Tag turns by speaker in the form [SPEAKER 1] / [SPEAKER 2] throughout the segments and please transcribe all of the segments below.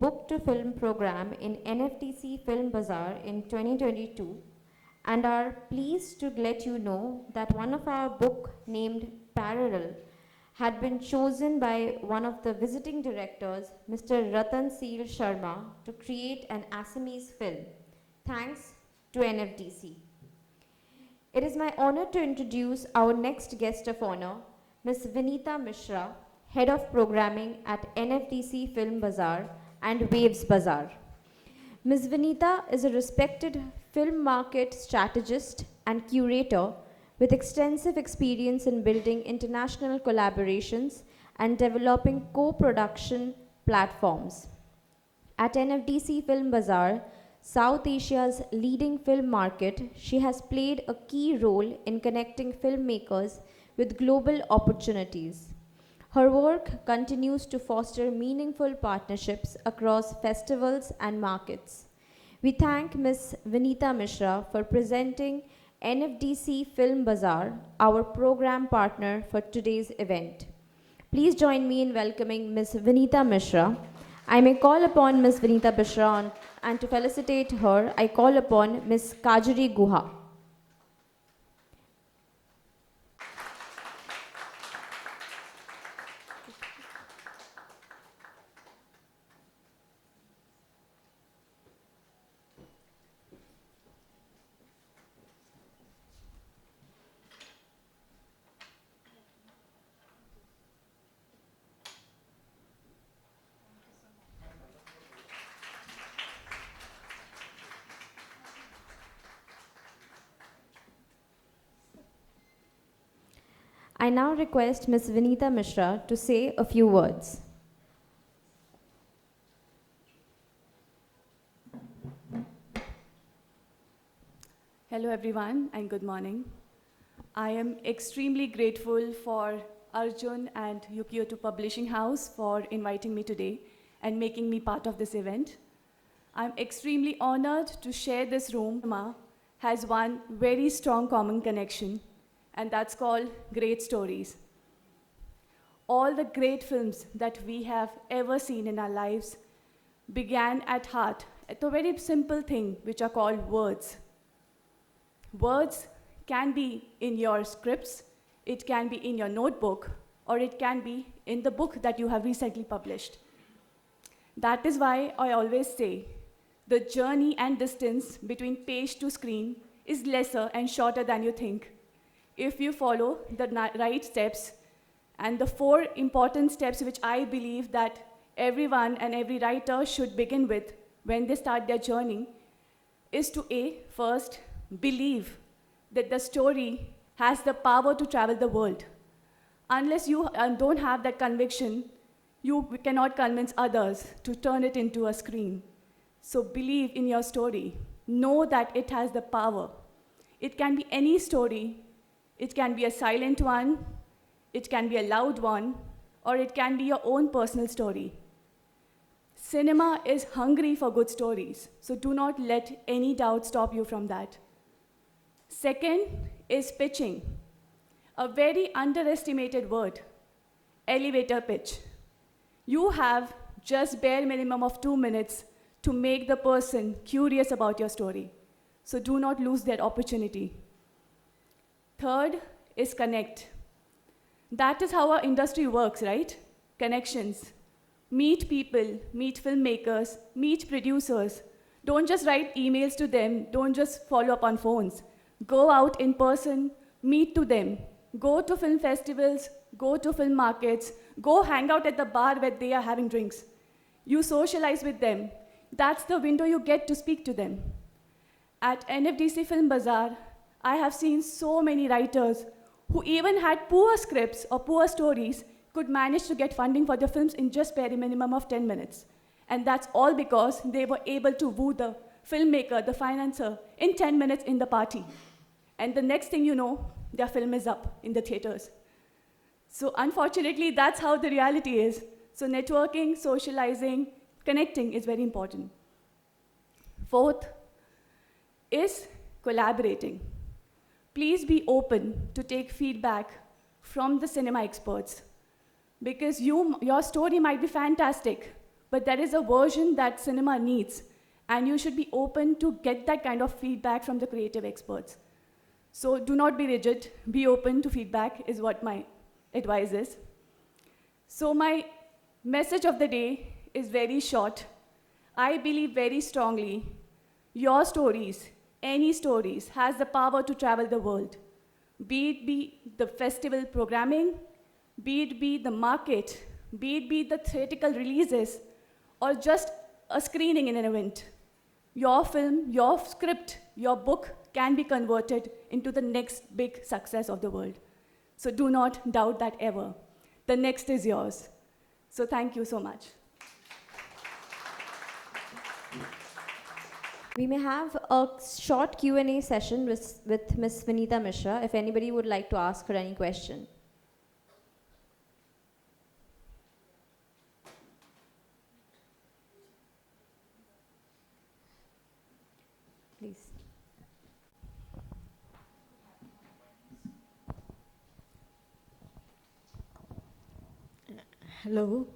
[SPEAKER 1] book to film program in NFTC Film Bazaar in 2022 and are pleased to let you know that one of our book named Parallel had been chosen by one of the visiting directors, Mr. Ratan Seal Sharma, to create an Assamese film. Thanks to NFDC. It is my honor to introduce our next guest of honor, Ms. Vinita Mishra, Head of Programming at NFDC Film Bazaar and Waves Bazaar. Ms. Vinita is a respected film market strategist and curator with extensive experience in building international collaborations and developing co-production platforms. At NFDC Film Bazaar, South Asia's leading film market, she has played a key role in connecting filmmakers with global opportunities. Her work continues to foster meaningful partnerships across festivals and markets. We thank Ms. Vinita Mishra for presenting NFDC Film Bazaar, our program partner for today's event. Please join me in welcoming Ms. Vinita Mishra. I may call upon Ms. Vinita Mishra and to felicitate her, I call upon Ms. Kajari Guha. I now request Ms. Vinita Mishra to say a few words.
[SPEAKER 2] Hello everyone and good morning. I am extremely grateful for Arjun and Yukioto Publishing House for inviting me today and making me part of this event. I'm extremely honored to share this room. Cinema has one very strong common connection, and that's called great stories. All the great films that we have ever seen in our lives began at heart at a very simple thing which are called words. Words can be in your scripts, it can be in your notebook, or it can be in the book that you have recently published. That is why I always say the journey and distance between page to screen is lesser and shorter than you think, if you follow the right steps. And the 4 important steps which I believe that everyone and every writer should begin with when they start their journey is to first, believe that the story has the power to travel the world. Unless you don't have that conviction, you cannot convince others to turn it into a screen. So believe in your story. Know that it has the power. It can be any story. It can be a silent one, it can be a loud one, or it can be your own personal story. Cinema is hungry for good stories, so do not let any doubt stop you from that. Second is pitching, a very underestimated word, elevator pitch. You have just bare minimum of 2 minutes to make the person curious about your story, so do not lose that opportunity. Third is connect. That is how our industry works, right? Connections. Meet people, meet filmmakers, meet producers. Don't just write emails to them, don't just follow up on phones. Go out in person, meet to them. Go to film festivals, go to film markets, go hang out at the bar where they are having drinks. You socialize with them. That's the window you get to speak to them. At NFDC Film Bazaar, I have seen so many writers who even had poor scripts or poor stories could manage to get funding for their films in just bare minimum of 10 minutes. And that's all because they were able to woo the filmmaker, the financer, in 10 minutes in the party. And the next thing you know, their film is up in the theaters. So unfortunately, that's how the reality is. So networking, socializing, connecting is very important. Fourth is collaborating. Please be open to take feedback from the cinema experts, because your story might be fantastic, but there is a version that cinema needs, and you should be open to get that kind of feedback from the creative experts. So do not be rigid, be open to feedback is what my advice is. So my message of the day is very short. I believe very strongly your stories, any stories, has the power to travel the world. Be it be the festival programming, be it be the market, be it be the theatrical releases, or just a screening in an event. Your film, your script, your book can be converted into the next big success of the world. So do not doubt that ever. The next is yours. So thank you so much.
[SPEAKER 1] We may have a short Q&A session with Ms. Vinita Mishra, if anybody would like to ask her any question. Please.
[SPEAKER 3] Hello.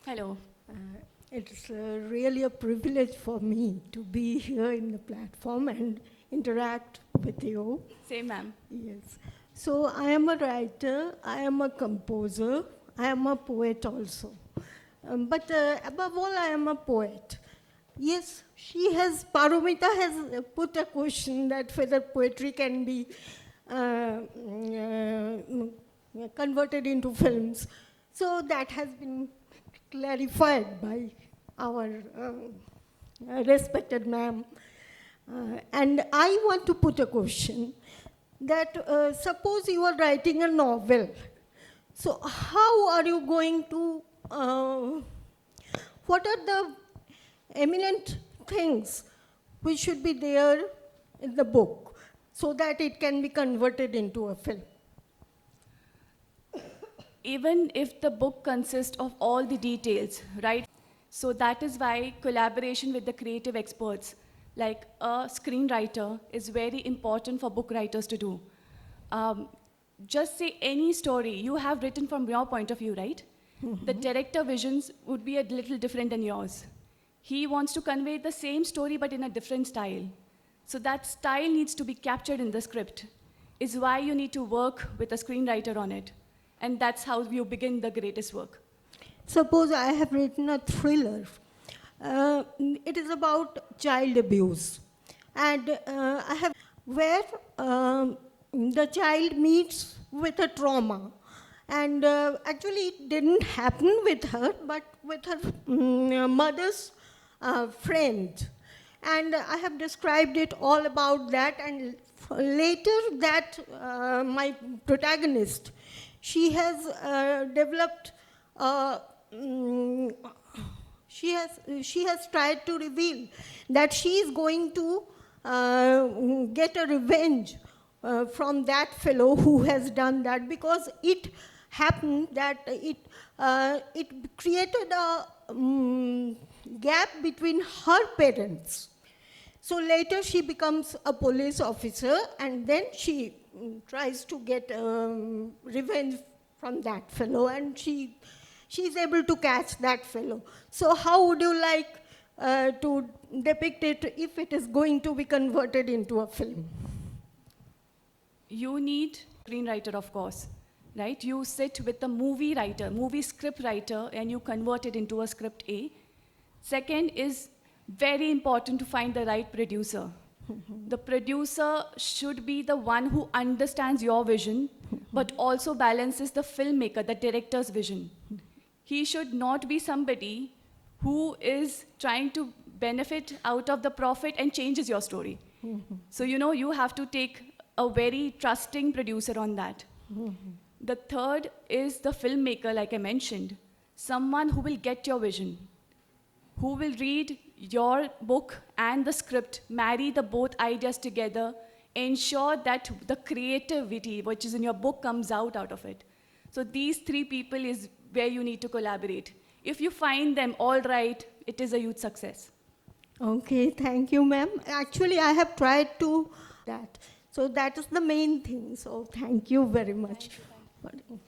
[SPEAKER 2] Hello.
[SPEAKER 3] It's really a privilege for me to be here in the platform and interact with you.
[SPEAKER 2] Same, ma'am.
[SPEAKER 3] Yes. So I am a writer, I am a composer, I am a poet also. But above all, I am a poet. Yes, Paromita has put a question that whether poetry can be converted into films. So that has been clarified by our respected ma'am. And I want to put a question that suppose you are writing a novel. So how are you going to, what are the eminent things which should be there in the book so that it can be converted into a film?
[SPEAKER 2] Even if the book consists of all the details, right? So that is why collaboration with the creative experts, like a screenwriter, is very important for book writers to do. Just say any story you have written from your point of view, right? Mm-hmm. The director visions would be a little different than yours. He wants to convey the same story but in a different style. So that style needs to be captured in the script. Is why you need to work with a screenwriter on it. And that's how you begin the greatest work.
[SPEAKER 3] Suppose I have written a thriller. It is about child abuse. And I have where the child meets with a trauma. And actually it didn't happen with her, but with her mother's friend. And I have described it all about that. And later that my protagonist, she has developed, she has tried to reveal that she is going to get a revenge from that fellow who has done that, because it happened that it created a gap between her parents. So later she becomes a police officer, and then she tries to get revenge from that fellow, and she is able to catch that fellow. So how would you like to depict it if it is going to be converted into a film?
[SPEAKER 2] You need a screenwriter, of course, right? You sit with the movie writer, movie script writer, and you convert it into a script A. Second is very important to find the right producer. The producer should be the one who understands your vision, but also balances the filmmaker, the director's vision. He should not be somebody who is trying to benefit out of the profit and changes your story. So, you have to take a very trusting producer on that. The third is the filmmaker, like I mentioned, someone who will get your vision, who will read your book and the script, marry the both ideas together, ensure that the creativity which is in your book comes out of it. So these three people is where you need to collaborate. If you find them all right, it is a huge success.
[SPEAKER 3] Okay, thank you, ma'am. Actually, I have tried to that. So that is the main thing. So thank you very much. Thank you.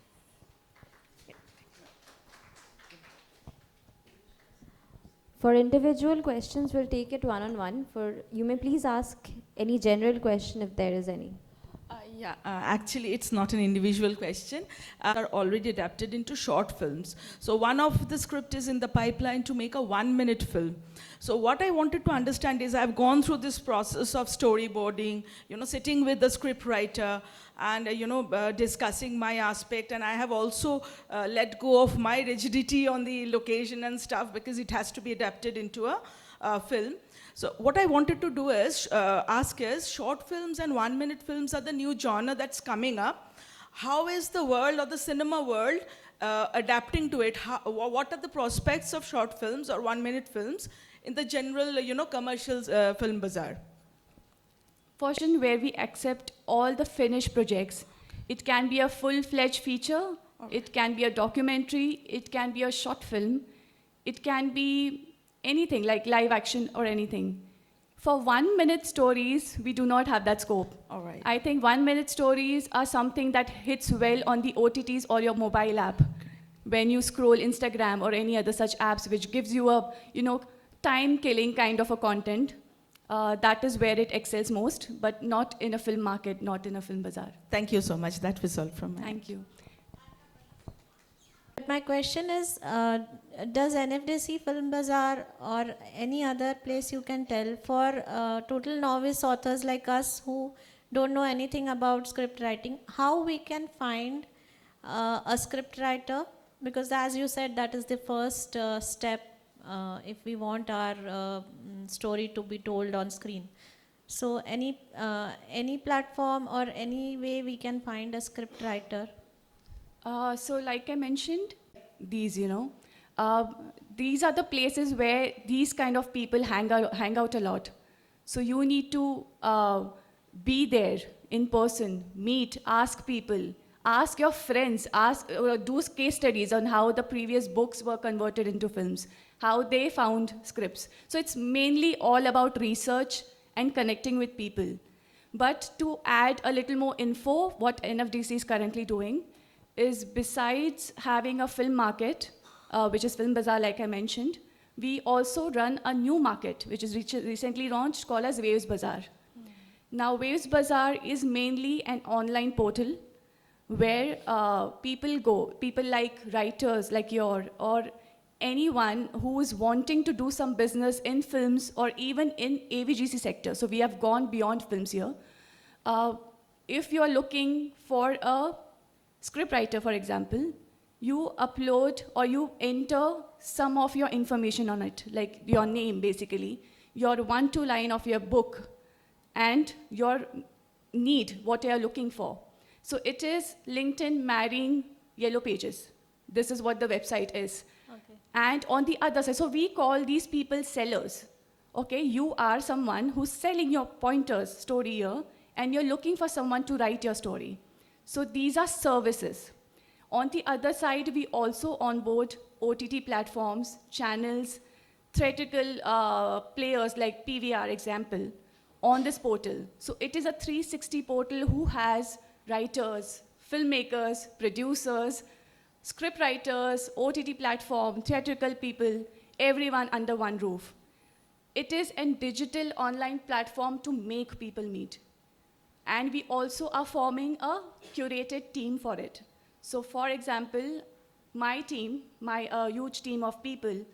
[SPEAKER 1] For individual questions, we'll take it one-on-one. You may please ask any general question if there is any.
[SPEAKER 4] Actually, it's not an individual question. Are already adapted into short films. So one of the script is in the pipeline to make a 1-minute film. So what I wanted to understand is I've gone through this process of storyboarding, sitting with the script writer and, discussing my aspect. And I have also let go of my rigidity on the location and stuff because it has to be adapted into a film. So what I wanted to do is, ask is, short films and 1-minute films are the new genre that's coming up. How is the world or the cinema world adapting to it? What are the prospects of short films or 1-minute films in the general, commercial film bazaar?
[SPEAKER 2] Fortune, where we accept all the finished projects. It can be a full-fledged feature, it can be a documentary, it can be a short film, it can be anything like live action or anything. For 1-minute stories, we do not have that scope.
[SPEAKER 4] All right.
[SPEAKER 2] I think 1-minute stories are something that hits well on the OTTs or your mobile app. When you scroll Instagram or any other such apps which gives you a, time-killing kind of a content, that is where it excels most, but not in a film market, not in a film bazaar.
[SPEAKER 4] Thank you so much. That was all from me.
[SPEAKER 2] Thank you.
[SPEAKER 5] My question is, does NFDC Film Bazaar or any other place you can tell for total novice authors like us who don't know anything about script writing, how we can find a script writer? Because as you said, that is the first step if we want our story to be told on screen. So any platform or any way we can find a script writer?
[SPEAKER 2] So like I mentioned, these are the places where these kind of people hang out a lot. So you need to be there in person, meet, ask people, ask your friends, do case studies on how the previous books were converted into films, how they found scripts. So it's mainly all about research and connecting with people. But to add a little more info, what NFDC is currently doing is, besides having a film market, which is Film Bazaar, like I mentioned, we also run a new market, which is recently launched, called as Waves Bazaar. Now, Waves Bazaar is mainly an online portal where people like writers like or anyone who is wanting to do some business in films or even in AVGC sector. So we have gone beyond films here. If you're looking for a scriptwriter, for example, you upload or you enter some of your information on it, like your name, basically, your 1-2 line of your book, and your need, what you're looking for. So it is LinkedIn marrying Yellow Pages. This is what the website is.
[SPEAKER 5] Okay.
[SPEAKER 2] And on the other side, so we call these people sellers. Okay, you are someone who's selling your pointers story here, and you're looking for someone to write your story. So these are services. On the other side, we also onboard OTT platforms, channels, theatrical players like PVR, example, on this portal. So it is a 360 portal who has writers, filmmakers, producers, script writers, OTT platform, theatrical people, everyone under one roof. It is a digital online platform to make people meet. And we also are forming a curated team for it. So for example, my team, my huge team of people,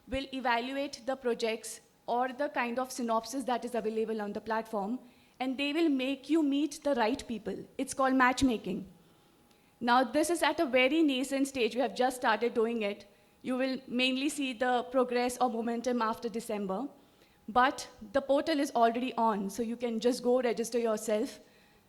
[SPEAKER 2] will evaluate the projects or the kind of synopsis that is available on the platform, and they will make you meet the right people. It's called matchmaking. Now, this is at a very nascent stage. We have just started doing it. You will mainly see the progress or momentum after December. But the portal is already on, so you can just go register yourself,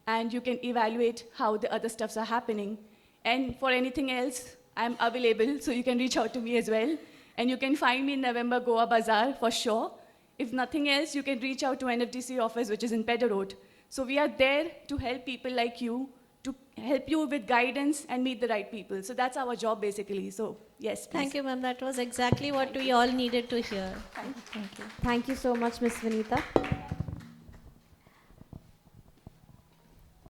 [SPEAKER 2] and you can evaluate how the other stuffs are happening. And for anything else, I'm available, so you can reach out to me as well. And you can find me in November Goa Bazaar for sure. If nothing else, you can reach out to NFDC office, which is in Pedder Road. So we are there to help people like you, to help you with guidance and meet the right people. So that's our job, basically. So yes, please.
[SPEAKER 5] Thank you, ma'am. That was exactly what we all needed to hear. Thank you.
[SPEAKER 1] Thank you so much, Ms. Vanita.